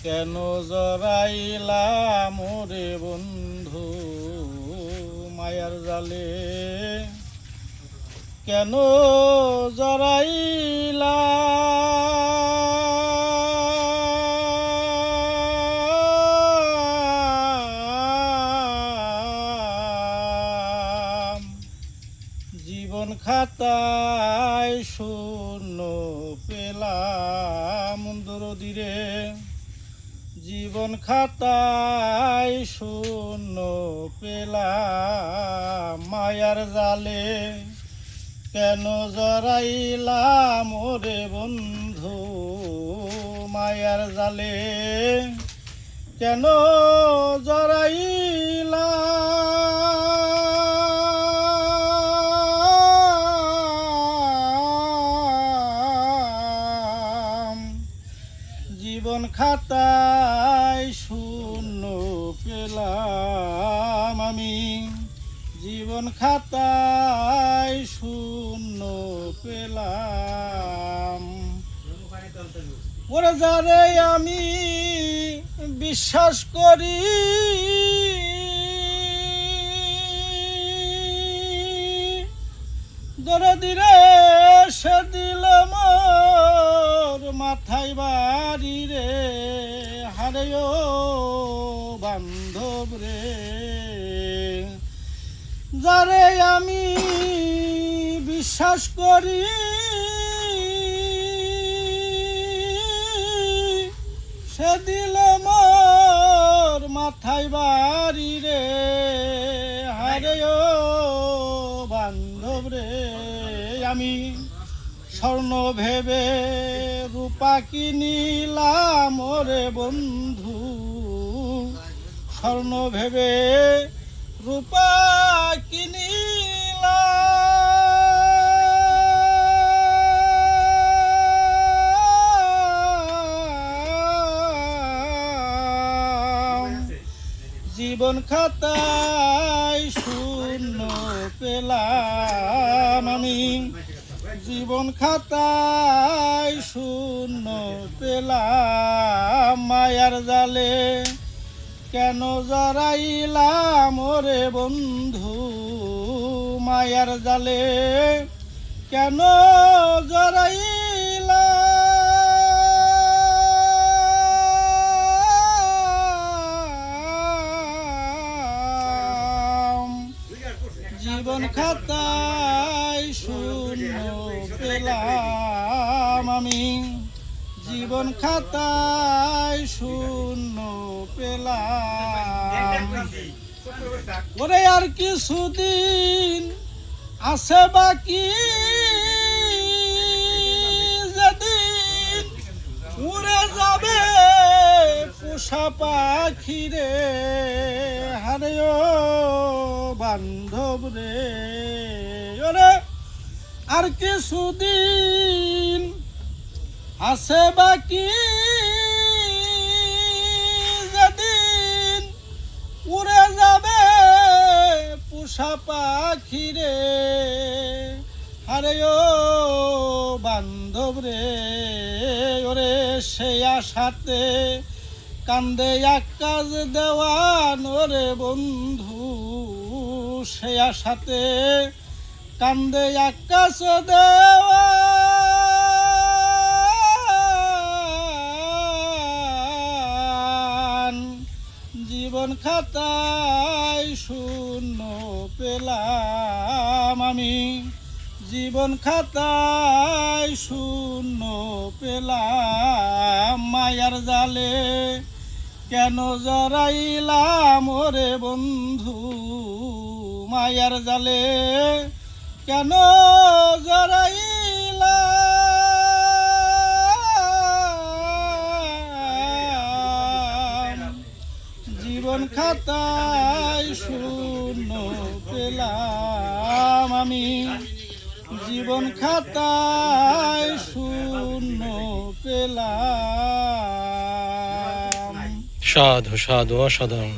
কেন জড়াইলাম ওরে বন্ধু মায়ার জালে, কেন জড়াইলাম জীবন খাতায় শূন্য পেলাম দরদিরে, জীবন খাতায় শূন্য পেলাম মায়ার জালে, কেন জড়াইলাম ওরে বন্ধু মায়ার জালে, কেন জড়াইলাম জীবন খাতায় শূন্য পেলাম আমি, জীবন খাতায় শূন্য পেলাম। ওরে যারে আমি বিশ্বাস করি দরদিরে সে দিল মোর মাথায় বাড়ি রে, হারে ও বান্ধব রে, যারে আমি বিশ্বাস করি সে দিল মোর মাথায় বাড়ি রে, হারে ও বান্ধব রে। আমি স্বর্ণ ভেবে রূপা কিনিলাম ওরে বন্ধু, স্বর্ণ ভেবে রূপা কিনিলাম জীবন খাতায় শূন্য পেলাম আমি, জীবন খাতায় শূন্য পেলাম মায়ার জালে, কেন জড়াইলাম ওরে বন্ধু মায়ার জালে, কেন জড়াইলাম জীবন খাতায় শূন্য পেলাম আমি, জীবন খাতায় শূন্য পেলাম। ওরে আর কিছুদিন আছে বাকি, যেদিন উড়ে যাবে পোষা পাখি রে, হারে ও বান্ধব রে। ওরে আর কিছুদিন আছে বাকি, যেদিন উড়ে যাবে পোষা পাখি রে, আরে ও বান্ধব রে। ওরে সেই আশাতে কান্দে আকাশ দেওয়ান ওরে বন্ধু, সেই আশাতে কান্দে আকাশ দেওয়ান, জীবন খাতায় শূন্য পেলাম আমি, জীবন খাতায় শূন্য পেলাম মায়ার জালে, কেন জড়াইলাম ওরে বন্ধু মায়ার জালে, কেন জড়াইলাম জীবন খাতায় শূন্য পেলাম আমি, জীবন খাতায় শূন্য পেলাম। সাধু সাধু অসাধারণ।